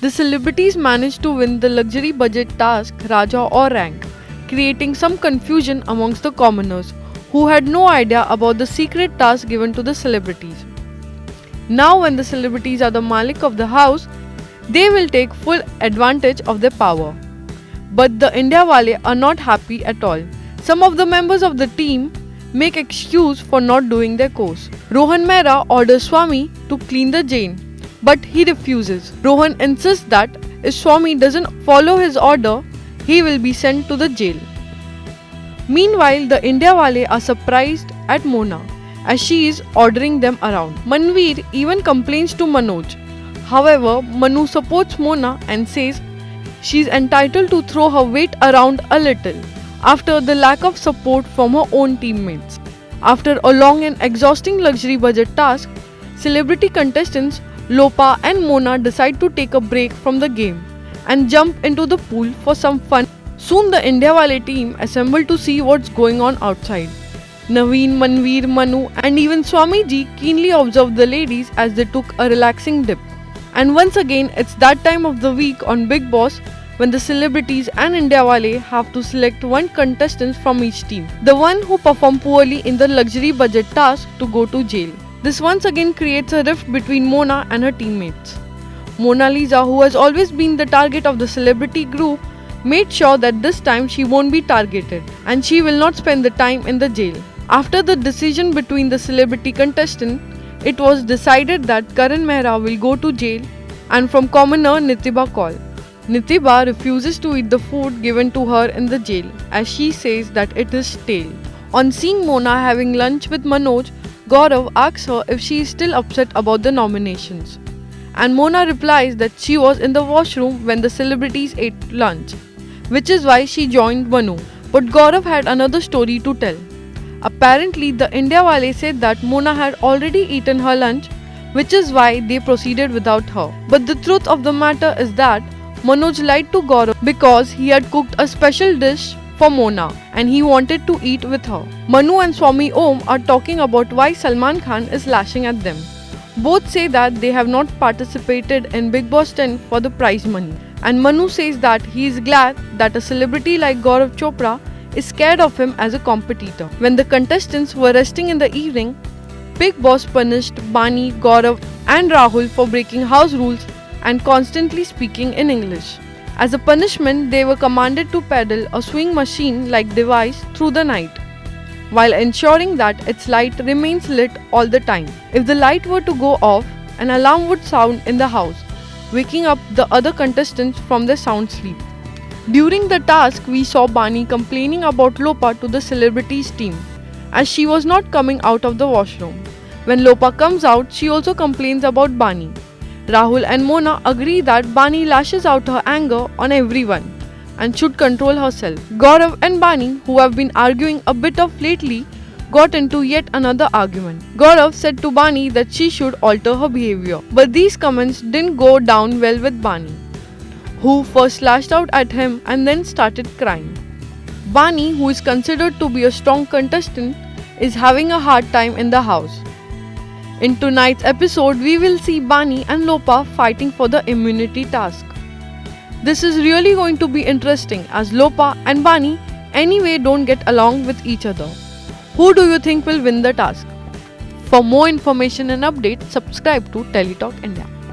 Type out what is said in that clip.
The celebrities managed to win the luxury budget task Raja or rank, creating some confusion amongst the commoners who had no idea about the secret task given to the celebrities. Now, when the celebrities are the Malik of the house, they will take full advantage of their power. But the India Wale are not happy at all. Some of the members of the team make excuse for not doing their course. Rohan Mehra orders Swami to clean the jail, but he refuses. Rohan insists that if Swami doesn't follow his order, he will be sent to the jail. Meanwhile, the India Wale are surprised at Mona as she is ordering them around. Manveer even complains to Manoj. However, Manu supports Mona and says she is entitled to throw her weight around a little after the lack of support from her own teammates. After a long and exhausting luxury budget task, celebrity contestants Lopa and Mona decide to take a break from the game and jump into the pool for some fun. Soon the India Wale team assemble to see what's going on outside. Naveen, Manveer, Manu and even Swami ji keenly observed the ladies as they took a relaxing dip. And once again, it's that time of the week on Bigg Boss when the celebrities and India Wale have to select one contestant from each team, the one who performed poorly in the luxury budget task, to go to jail. This once again creates a rift between Mona and her teammates. Mona Lisa, who has always been the target of the celebrity group, made sure that this time she won't be targeted and she will not spend the time in the jail. After the decision between the celebrity contestant, it was decided that Karan Mehra will go to jail and from commoner Nitiba call. Nitiba refuses to eat the food given to her in the jail as she says that it is stale. On seeing Mona having lunch with Manoj, Gaurav asks her if she is still upset about the nominations. And Mona replies that she was in the washroom when the celebrities ate lunch, which is why she joined Manu. But Gaurav had another story to tell. Apparently, the India Wale said that Mona had already eaten her lunch, which is why they proceeded without her. But the truth of the matter is that Manoj lied to Gaurav because he had cooked a special dish for Mona and he wanted to eat with her. Manu and Swami Om are talking about why Salman Khan is lashing at them. Both say that they have not participated in Bigg Boss 10 for the prize money. And Manu says that he is glad that a celebrity like Gaurav Chopra is scared of him as a competitor. When the contestants were resting in the evening, Bigg Boss punished Bani, Gaurav and Rahul for breaking house rules and constantly speaking in English. As a punishment, they were commanded to pedal a swing machine-like device through the night, while ensuring that its light remains lit all the time. If the light were to go off, an alarm would sound in the house, waking up the other contestants from their sound sleep. During the task, we saw Bani complaining about Lopa to the celebrities team, as she was not coming out of the washroom. When Lopa comes out, she also complains about Bani. Rahul and Mona agree that Bani lashes out her anger on everyone and should control herself. Gaurav and Bani, who have been arguing a bit of lately, got into yet another argument. Gaurav said to Bani that she should alter her behavior, but these comments didn't go down well with Bani, who first lashed out at him and then started crying. Bani, who is considered to be a strong contestant, is having a hard time in the house. In tonight's episode, we will see Bani and Lopa fighting for the immunity task. This is really going to be interesting as Lopa and Bani anyway don't get along with each other. Who do you think will win the task? For more information and updates, subscribe to Teletalk India.